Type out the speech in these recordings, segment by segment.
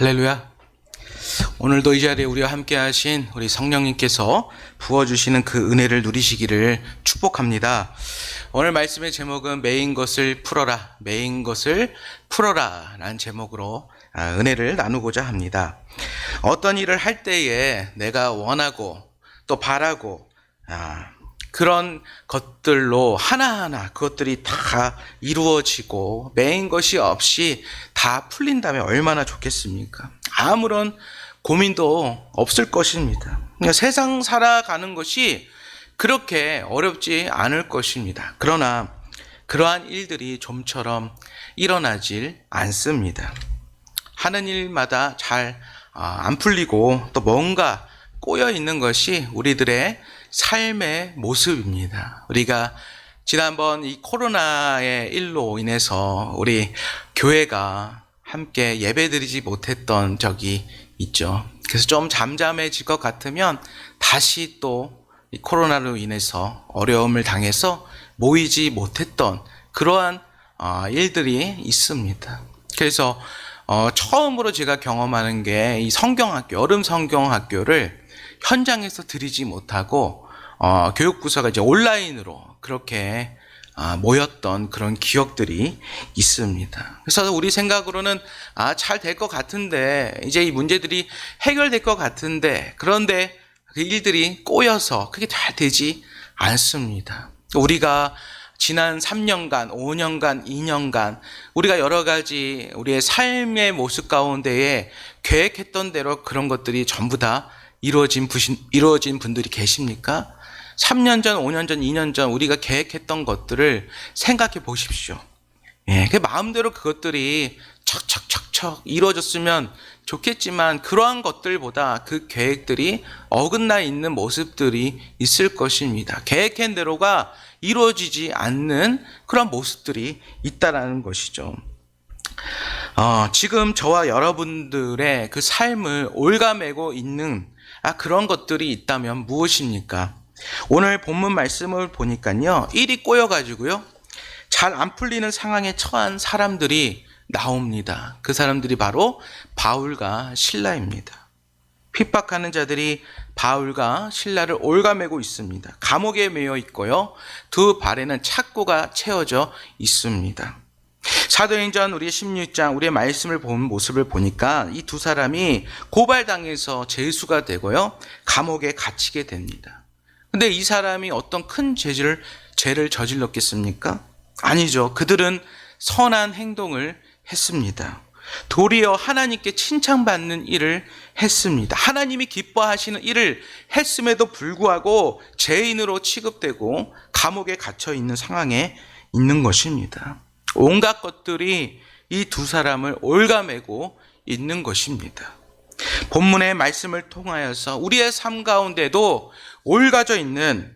할렐루야. 오늘도 이 자리에 우리와 함께 하신 우리 성령님께서 부어주시는 그 은혜를 누리시기를 축복합니다. 오늘 말씀의 제목은 메인 것을 풀어라, 메인 것을 풀어라 라는 제목으로 은혜를 나누고자 합니다. 어떤 일을 할 때에 내가 원하고 또 바라고 그런 것들로 하나하나 그것들이 다 이루어지고 메인 것이 없이 다 풀린다면 얼마나 좋겠습니까? 아무런 고민도 없을 것입니다. 그러니까 세상 살아가는 것이 그렇게 어렵지 않을 것입니다. 그러나 그러한 일들이 좀처럼 일어나질 않습니다. 하는 일마다 잘 안 풀리고 또 뭔가 꼬여 있는 것이 우리들의 삶의 모습입니다. 우리가 지난번 이 코로나의 일로 인해서 우리 교회가 함께 예배드리지 못했던 적이 있죠. 그래서 좀 잠잠해질 것 같으면 다시 또 이 코로나로 인해서 어려움을 당해서 모이지 못했던 그러한 일들이 있습니다. 그래서 처음으로 제가 경험하는 게 이 성경학교, 여름 성경학교를 현장에서 드리지 못하고 교육부서가 이제 온라인으로 그렇게 모였던 그런 기억들이 있습니다. 그래서 우리 생각으로는 잘 될 것 같은데, 이제 이 문제들이 해결될 것 같은데, 그런데 그 일들이 꼬여서 그게 잘 되지 않습니다. 우리가 지난 3년간, 5년간, 2년간 우리가 여러 가지 우리의 삶의 모습 가운데에 계획했던 대로 그런 것들이 전부 다 이루어진 분들이 계십니까? 3년 전, 5년 전, 2년 전 우리가 계획했던 것들을 생각해 보십시오. 그 마음대로 그것들이 척척척척 이루어졌으면 좋겠지만 그러한 것들보다 그 계획들이 어긋나 있는 모습들이 있을 것입니다. 계획한 대로가 이루어지지 않는 그런 모습들이 있다라는 것이죠. 지금 저와 여러분들의 그 삶을 올가매고 있는 그런 것들이 있다면 무엇입니까? 오늘 본문 말씀을 보니까요, 일이 꼬여가지고요, 잘 안 풀리는 상황에 처한 사람들이 나옵니다. 그 사람들이 바로 바울과 실라입니다. 핍박하는 자들이 바울과 실라를 올가매고 있습니다. 감옥에 매여 있고요, 두 발에는 착고가 채워져 있습니다. 사도행전 우리 16장 우리의 말씀을 본 모습을 보니까 이 두 사람이 고발당해서 죄수가 되고요, 감옥에 갇히게 됩니다. 근데 이 사람이 어떤 큰 죄를 저질렀겠습니까? 아니죠. 그들은 선한 행동을 했습니다. 도리어 하나님께 칭찬받는 일을 했습니다. 하나님이 기뻐하시는 일을 했음에도 불구하고 죄인으로 취급되고 감옥에 갇혀 있는 상황에 있는 것입니다. 온갖 것들이 이 두 사람을 올가매고 있는 것입니다. 본문의 말씀을 통하여서 우리의 삶 가운데도 올가져 있는,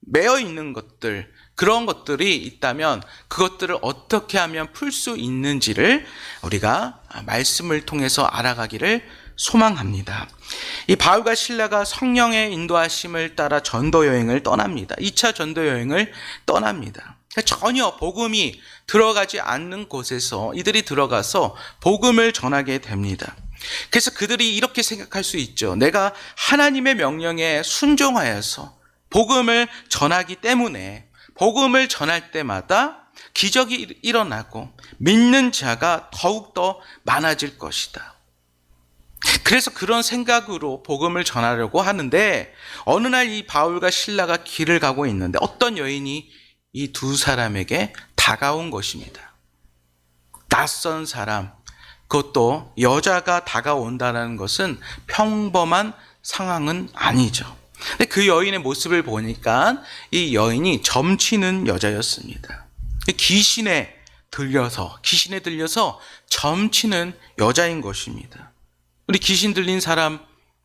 매여 있는 것들, 그런 것들이 있다면 그것들을 어떻게 하면 풀 수 있는지를 우리가 말씀을 통해서 알아가기를 소망합니다. 이 바울과 실라가 성령의 인도하심을 따라 전도 여행을 떠납니다. 2차 전도 여행을 떠납니다. 전혀 복음이 들어가지 않는 곳에서 이들이 들어가서 복음을 전하게 됩니다. 그래서 그들이 이렇게 생각할 수 있죠. 내가 하나님의 명령에 순종하여서 복음을 전하기 때문에 복음을 전할 때마다 기적이 일어나고 믿는 자가 더욱더 많아질 것이다. 그래서 그런 생각으로 복음을 전하려고 하는데, 어느 날 이 바울과 실라가 길을 가고 있는데 어떤 여인이 이 두 사람에게 다가온 것입니다. 낯선 사람, 그것도 여자가 다가온다는 것은 평범한 상황은 아니죠. 근데 그 여인의 모습을 보니까 이 여인이 점치는 여자였습니다. 귀신에 들려서 점치는 여자인 것입니다. 우리 귀신 들린 사람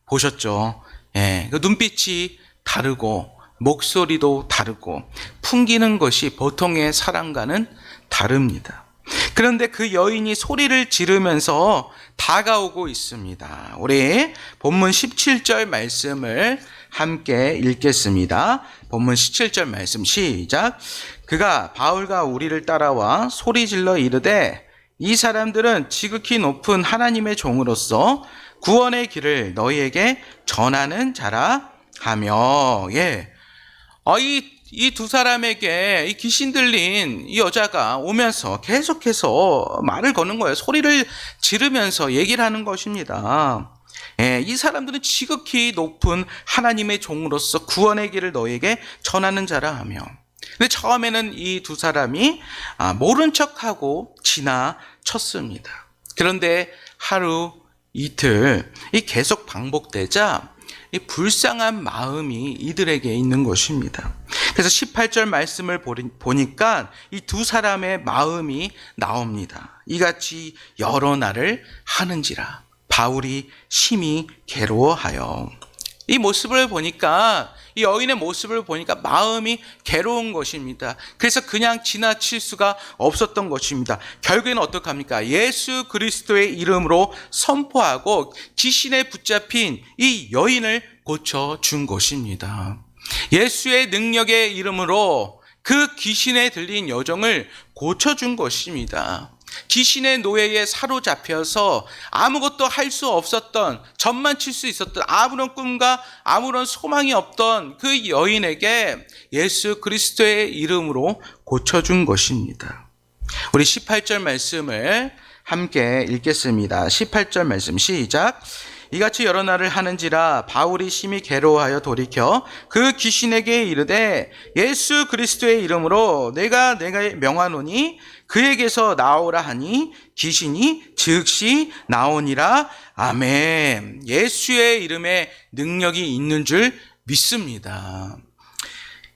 보셨죠? 그 눈빛이 다르고 목소리도 다르고 풍기는 것이 보통의 사람과는 다릅니다. 그런데 그 여인이 소리를 지르면서 다가오고 있습니다. 우리 본문 17절 말씀을 함께 읽겠습니다. 본문 17절 말씀 시작. 그가 바울과 우리를 따라와 소리질러 이르되 이 사람들은 지극히 높은 하나님의 종으로서 구원의 길을 너희에게 전하는 자라 하며, 이 두 사람에게 이 귀신 들린 이 여자가 오면서 계속해서 말을 거는 거예요. 소리를 지르면서 얘기를 하는 것입니다. 이 사람들은 지극히 높은 하나님의 종으로서 구원의 길을 너희에게 전하는 자라 하며. 근데 처음에는 이 두 사람이 모른 척하고 지나쳤습니다. 그런데 하루 이틀 계속 반복되자 이 불쌍한 마음이 이들에게 있는 것입니다. 그래서 18절 말씀을 보니까 이 두 사람의 마음이 나옵니다. 이같이 여러 날을 하는지라 바울이 심히 괴로워하여. 이 모습을 보니까, 이 여인의 모습을 보니까 마음이 괴로운 것입니다. 그래서 그냥 지나칠 수가 없었던 것입니다. 결국에는 어떡합니까? 예수 그리스도의 이름으로 선포하고 귀신에 붙잡힌 이 여인을 고쳐준 것입니다. 예수의 능력의 이름으로 그 귀신에 들린 여종을 고쳐준 것입니다. 귀신의 노예에 사로잡혀서 아무것도 할 수 없었던, 젖만 칠 수 있었던, 아무런 꿈과 아무런 소망이 없던 그 여인에게 예수 그리스도의 이름으로 고쳐준 것입니다. 우리 18절 말씀을 함께 읽겠습니다. 18절 말씀 시작. 이같이 여러 날을 하는지라 바울이 심히 괴로워하여 돌이켜 그 귀신에게 이르되 예수 그리스도의 이름으로 내가 명하노니 그에게서 나오라 하니 귀신이 즉시 나오니라. 아멘. 예수의 이름에 능력이 있는 줄 믿습니다.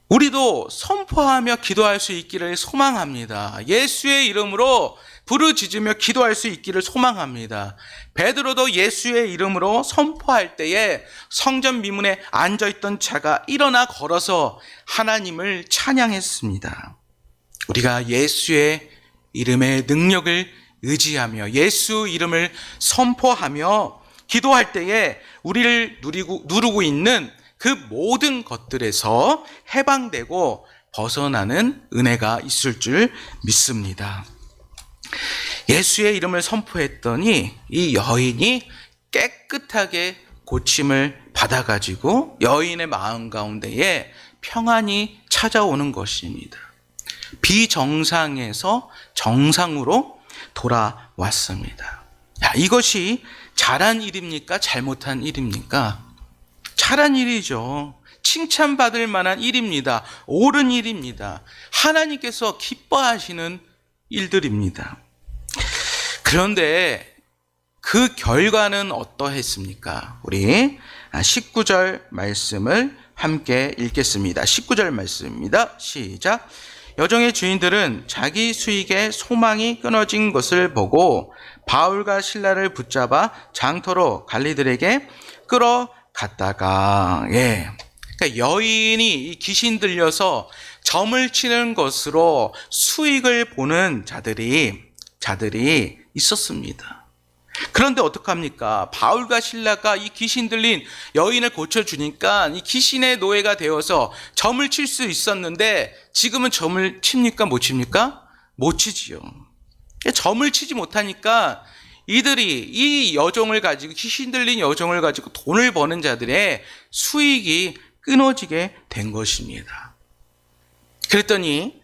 우리도 선포하며 기도할 수 있기를 소망합니다. 예수의 이름으로 부르짖으며 기도할 수 있기를 소망합니다. 베드로도 예수의 이름으로 선포할 때에 성전 미문에 앉아있던 자가 일어나 걸어서 하나님을 찬양했습니다. 우리가 예수의 이름의 능력을 의지하며 예수 이름을 선포하며 기도할 때에 우리를 누르고 있는 그 모든 것들에서 해방되고 벗어나는 은혜가 있을 줄 믿습니다. 예수의 이름을 선포했더니 이 여인이 깨끗하게 고침을 받아가지고 여인의 마음 가운데에 평안이 찾아오는 것입니다. 비정상에서 정상으로 돌아왔습니다. 이것이 잘한 일입니까? 잘못한 일입니까? 잘한 일이죠. 칭찬받을 만한 일입니다. 옳은 일입니다. 하나님께서 기뻐하시는 일들입니다. 그런데 그 결과는 어떠했습니까? 우리 19절 말씀을 함께 읽겠습니다. 19절 말씀입니다. 시작. 여종의 주인들은 자기 수익의 소망이 끊어진 것을 보고 바울과 실라를 붙잡아 장터로 관리들에게 끌어갔다가, 그러니까 여인이 이 귀신 들려서 점을 치는 것으로 수익을 보는 자들이 있었습니다. 그런데 어떡합니까? 바울과 실라가 이 귀신 들린 여인을 고쳐주니까 이 귀신의 노예가 되어서 점을 칠 수 있었는데 지금은 점을 칩니까? 못 칩니까? 못 치지요. 점을 치지 못하니까 이들이 이 여종을 가지고, 귀신 들린 여종을 가지고 돈을 버는 자들의 수익이 끊어지게 된 것입니다. 그랬더니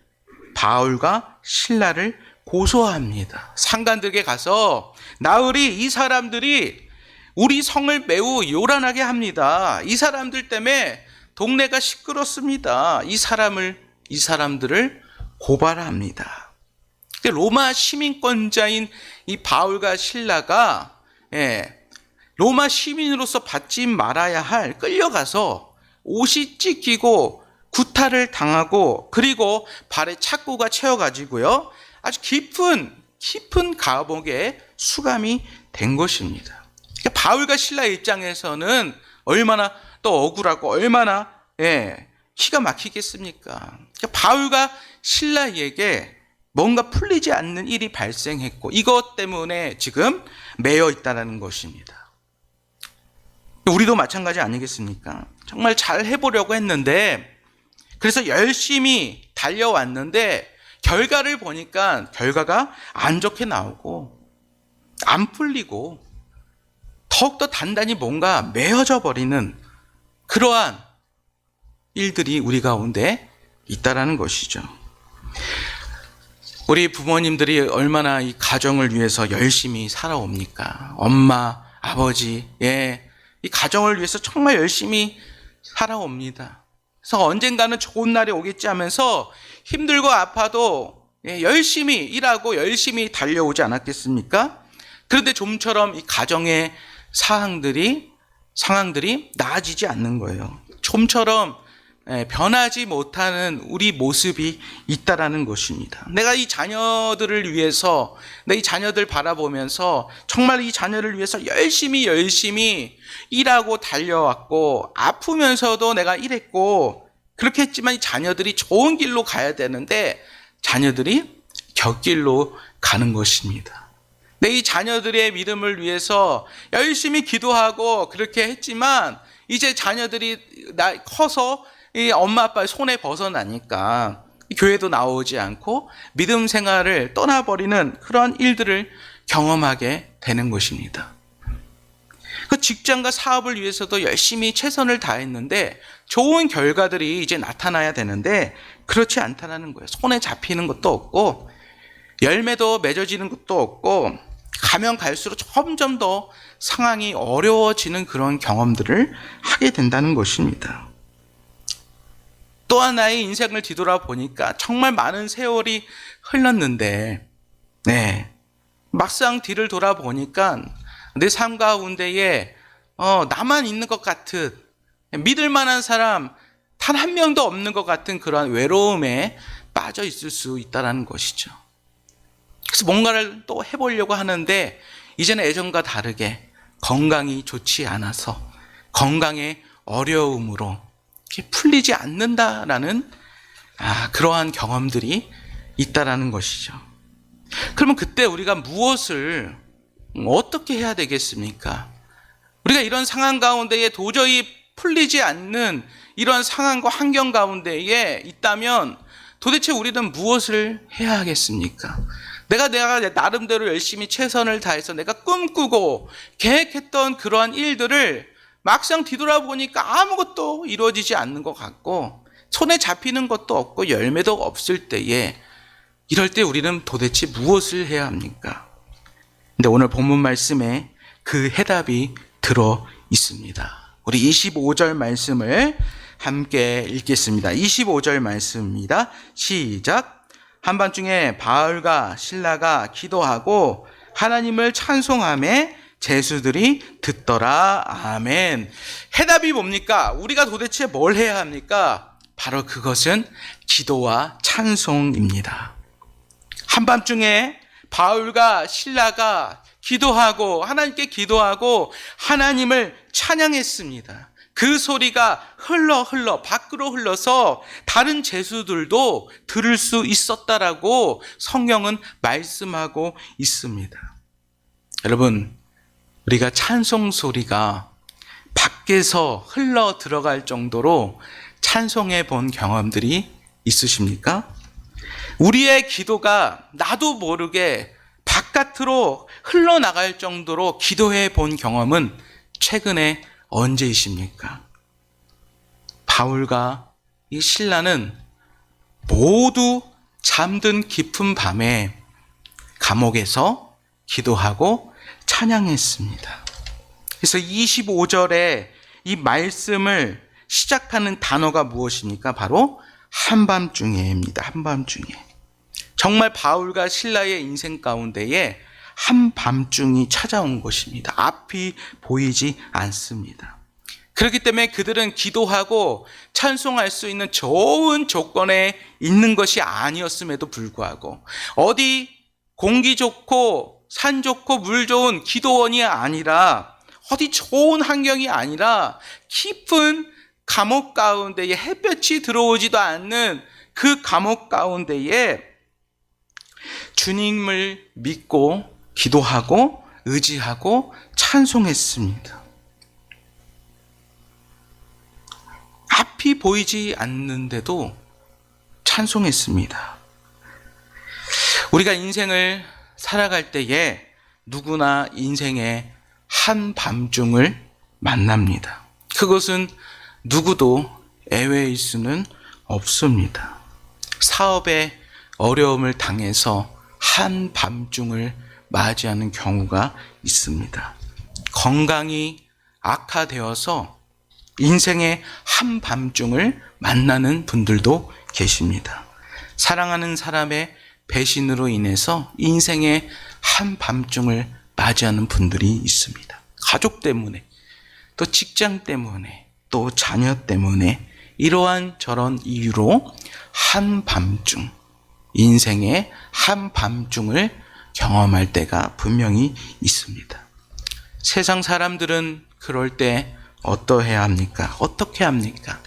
바울과 실라를 고소합니다. 상관들에게 가서 나으리 이 사람들이 우리 성을 매우 요란하게 합니다. 이 사람들 때문에 동네가 시끄럽습니다. 이 사람들을 고발합니다. 로마 시민권자인 이 바울과 실라가 로마 시민으로서 받지 말아야 할, 끌려가서 옷이 찢기고 구타를 당하고 그리고 발에 착고가 채워가지고요 아주 깊은 감옥에 수감이 된 것입니다. 그러니까 바울과 실라의 입장에서는 얼마나 또 억울하고 얼마나 기가 막히겠습니까? 그러니까 바울과 실라에게 뭔가 풀리지 않는 일이 발생했고 이것 때문에 지금 매여 있다는 것입니다. 우리도 마찬가지 아니겠습니까? 정말 잘 해보려고 했는데, 그래서 열심히 달려왔는데 결과를 보니까 결과가 안 좋게 나오고 안 풀리고 더욱더 단단히 뭔가 메어져 버리는 그러한 일들이 우리 가운데 있다라는 것이죠. 우리 부모님들이 얼마나 이 가정을 위해서 열심히 살아옵니까? 엄마, 아버지, 이 가정을 위해서 정말 열심히 살아옵니다. 그래서 언젠가는 좋은 날이 오겠지 하면서 힘들고 아파도 열심히 일하고 열심히 달려오지 않았겠습니까? 그런데 좀처럼 이 가정의 상황들이 나아지지 않는 거예요. 좀처럼 변하지 못하는 우리 모습이 있다라는 것입니다. 내가 이 자녀들을 위해서, 내 이 자녀들 바라보면서 정말 이 자녀를 위해서 열심히 일하고 달려왔고 아프면서도 내가 일했고 그렇게 했지만 이 자녀들이 좋은 길로 가야 되는데 자녀들이 곁길로 가는 것입니다. 내 이 자녀들의 믿음을 위해서 열심히 기도하고 그렇게 했지만 이제 자녀들이 커서 이 엄마 아빠의 손에 벗어나니까 교회도 나오지 않고 믿음 생활을 떠나버리는 그런 일들을 경험하게 되는 것입니다. 그 직장과 사업을 위해서도 열심히 최선을 다했는데 좋은 결과들이 이제 나타나야 되는데 그렇지 않다는 거예요. 손에 잡히는 것도 없고 열매도 맺어지는 것도 없고 가면 갈수록 점점 더 상황이 어려워지는 그런 경험들을 하게 된다는 것입니다. 또 하나의 인생을 뒤돌아보니까 정말 많은 세월이 흘렀는데 막상 뒤를 돌아보니까 내 삶 가운데에 나만 있는 것 같은, 믿을 만한 사람 단 한 명도 없는 것 같은 그러한 외로움에 빠져 있을 수 있다는 것이죠. 그래서 뭔가를 또 해보려고 하는데 이제는 예전과 다르게 건강이 좋지 않아서 건강의 어려움으로 풀리지 않는다라는 그러한 경험들이 있다라는 것이죠. 그러면 그때 우리가 무엇을 어떻게 해야 되겠습니까? 우리가 이런 상황 가운데에 도저히 풀리지 않는 이런 상황과 환경 가운데에 있다면 도대체 우리는 무엇을 해야 하겠습니까? 내가 나름대로 열심히 최선을 다해서 내가 꿈꾸고 계획했던 그러한 일들을 막상 뒤돌아보니까 아무것도 이루어지지 않는 것 같고 손에 잡히는 것도 없고 열매도 없을 때에 이럴 때 우리는 도대체 무엇을 해야 합니까? 근데 오늘 본문 말씀에 그 해답이 들어 있습니다. 우리 25절 말씀을 함께 읽겠습니다. 25절 말씀입니다. 시작. 한밤중에 바울과 실라가 기도하고 하나님을 찬송하며 제수들이 듣더라. 아멘. 해답이 뭡니까? 우리가 도대체 뭘 해야 합니까? 바로 그것은 기도와 찬송입니다. 한밤중에 바울과 실라가 기도하고 하나님께 기도하고 하나님을 찬양했습니다. 그 소리가 흘러 밖으로 흘러서 다른 제수들도 들을 수 있었다라고 성경은 말씀하고 있습니다. 여러분, 우리가 찬송 소리가 밖에서 흘러 들어갈 정도로 찬송해 본 경험들이 있으십니까? 우리의 기도가 나도 모르게 바깥으로 흘러나갈 정도로 기도해 본 경험은 최근에 언제이십니까? 바울과 이 실라는 모두 잠든 깊은 밤에 감옥에서 기도하고 찬양했습니다. 그래서 25절에 이 말씀을 시작하는 단어가 무엇입니까? 바로 한밤중에입니다. 한밤중에. 정말 바울과 실라의 인생 가운데에 한밤중이 찾아온 것입니다. 앞이 보이지 않습니다. 그렇기 때문에 그들은 기도하고 찬송할 수 있는 좋은 조건에 있는 것이 아니었음에도 불구하고 어디 공기 좋고 산 좋고 물 좋은 기도원이 아니라 어디 좋은 환경이 아니라 깊은 감옥 가운데에 햇볕이 들어오지도 않는 그 감옥 가운데에 주님을 믿고 기도하고 의지하고 찬송했습니다. 앞이 보이지 않는데도 찬송했습니다. 우리가 인생을 살아갈 때에 누구나 인생의 한밤중을 만납니다. 그것은 누구도 예외일 수는 없습니다. 사업에 어려움을 당해서 한밤중을 맞이하는 경우가 있습니다. 건강이 악화되어서 인생의 한밤중을 만나는 분들도 계십니다. 사랑하는 사람의 배신으로 인해서 인생의 한밤중을 맞이하는 분들이 있습니다. 가족 때문에, 또 직장 때문에, 또 자녀 때문에 이러한 저런 이유로 한밤중, 인생의 한밤중을 경험할 때가 분명히 있습니다. 세상 사람들은 그럴 때 어떠해야 합니까? 어떻게 합니까?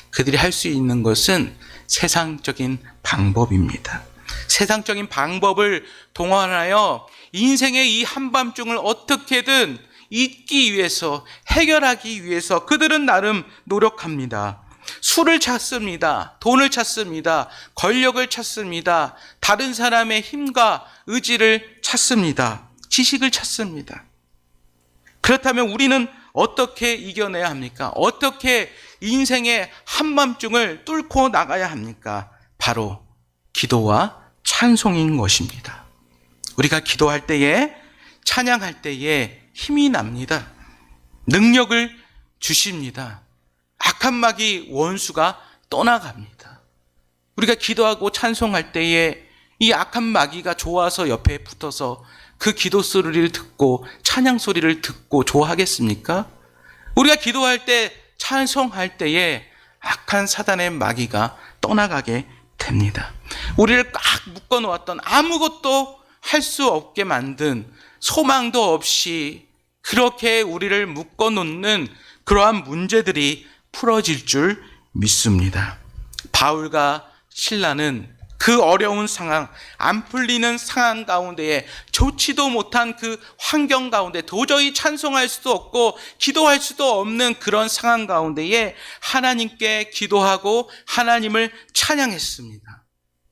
그들이 할 수 있는 것은 세상적인 방법입니다. 세상적인 방법을 동원하여 인생의 이 한밤중을 어떻게든 잊기 위해서, 해결하기 위해서 그들은 나름 노력합니다. 술을 찾습니다. 돈을 찾습니다. 권력을 찾습니다. 다른 사람의 힘과 의지를 찾습니다. 지식을 찾습니다. 그렇다면 우리는 어떻게 이겨내야 합니까? 어떻게 인생의 한밤중을 뚫고 나가야 합니까? 바로 기도와 찬송인 것입니다. 우리가 기도할 때에, 찬양할 때에 힘이 납니다. 능력을 주십니다. 악한 마귀 원수가 떠나갑니다. 우리가 기도하고 찬송할 때에 이 악한 마귀가 좋아서 옆에 붙어서 그 기도 소리를 듣고 찬양 소리를 듣고 좋아하겠습니까? 우리가 기도할 때, 찬송할 때에 악한 사단의 마귀가 떠나가게 됩니다. 우리를 꽉 묶어놓았던, 아무것도 할 수 없게 만든, 소망도 없이 그렇게 우리를 묶어놓는 그러한 문제들이 풀어질 줄 믿습니다. 바울과 실라는 그 어려운 상황, 안 풀리는 상황 가운데에, 좋지도 못한 그 환경 가운데 도저히 찬송할 수도 없고 기도할 수도 없는 그런 상황 가운데에 하나님께 기도하고 하나님을 찬양했습니다.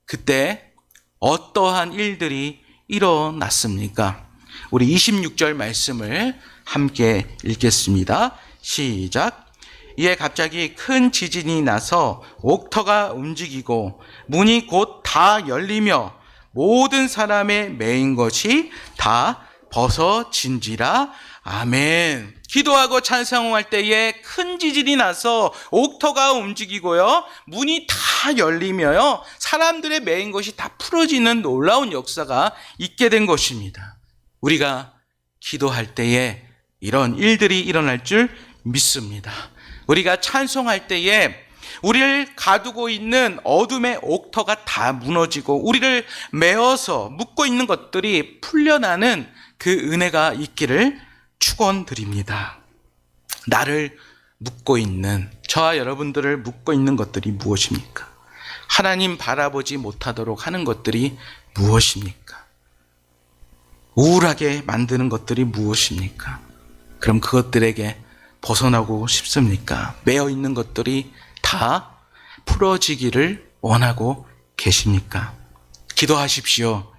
그때 어떠한 일들이 일어났습니까? 우리 26절 말씀을 함께 읽겠습니다. 시작. 이에 갑자기 큰 지진이 나서 옥터가 움직이고 문이 곧 다 열리며 모든 사람의 매인 것이 다 벗어진지라. 아멘. 기도하고 찬송할 때에 큰 지진이 나서 옥터가 움직이고요, 문이 다 열리며요, 사람들의 매인 것이 다 풀어지는 놀라운 역사가 있게 된 것입니다. 우리가 기도할 때에 이런 일들이 일어날 줄 믿습니다. 우리가 찬송할 때에 우리를 가두고 있는 어둠의 옥터가 다 무너지고 우리를 메어서 묶고 있는 것들이 풀려나는 그 은혜가 있기를 축원드립니다. 나를 묶고 있는, 저와 여러분들을 묶고 있는 것들이 무엇입니까? 하나님 바라보지 못하도록 하는 것들이 무엇입니까? 우울하게 만드는 것들이 무엇입니까? 그럼 그것들에게 벗어나고 싶습니까? 매어 있는 것들이 다 풀어지기를 원하고 계십니까? 기도하십시오.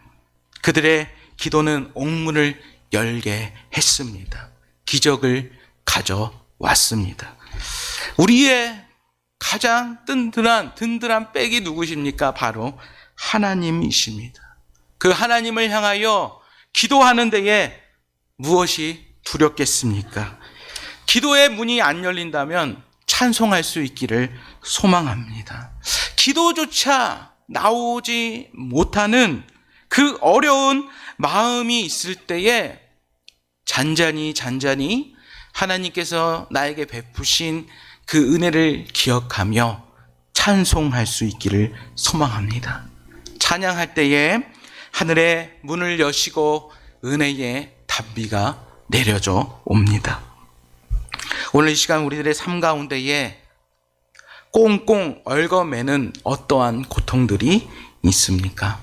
그들의 기도는 옥문을 열게 했습니다. 기적을 가져왔습니다. 우리의 가장 든든한 백이 누구십니까? 바로 하나님이십니다. 그 하나님을 향하여 기도하는 데에 무엇이 두렵겠습니까? 기도의 문이 안 열린다면 찬송할 수 있기를 소망합니다. 기도조차 나오지 못하는 그 어려운 마음이 있을 때에 잔잔히 하나님께서 나에게 베푸신 그 은혜를 기억하며 찬송할 수 있기를 소망합니다. 찬양할 때에 하늘의 문을 여시고 은혜의 단비가 내려져 옵니다. 오늘 이 시간 우리들의 삶 가운데에 꽁꽁 얽어매는 어떠한 고통들이 있습니까?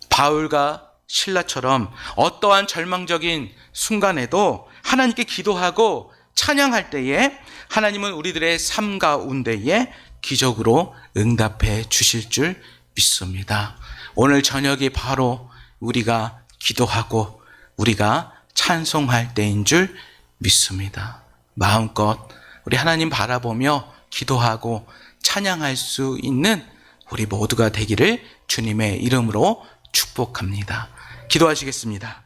바울과 실라처럼 어떠한 절망적인 순간에도 하나님께 기도하고 찬양할 때에 하나님은 우리들의 삶 가운데에 기적으로 응답해 주실 줄 믿습니다. 오늘 저녁이 바로 우리가 기도하고 우리가 찬송할 때인 줄 믿습니다. 마음껏 우리 하나님 바라보며 기도하고 찬양할 수 있는 우리 모두가 되기를 주님의 이름으로 축복합니다. 기도하시겠습니다.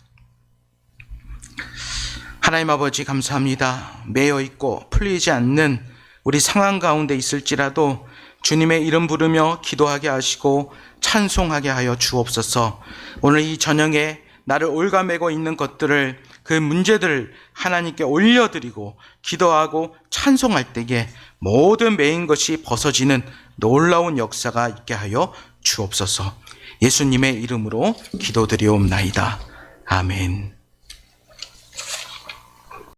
하나님 아버지 감사합니다. 매여 있고 풀리지 않는 우리 상황 가운데 있을지라도 주님의 이름 부르며 기도하게 하시고 찬송하게 하여 주옵소서. 오늘 이 저녁에 나를 올가매고 있는 것들을, 그 문제들을 하나님께 올려드리고 기도하고 찬송할 때에 모든 매인 것이 벗어지는 놀라운 역사가 있게 하여 주옵소서. 예수님의 이름으로 기도드리옵나이다. 아멘.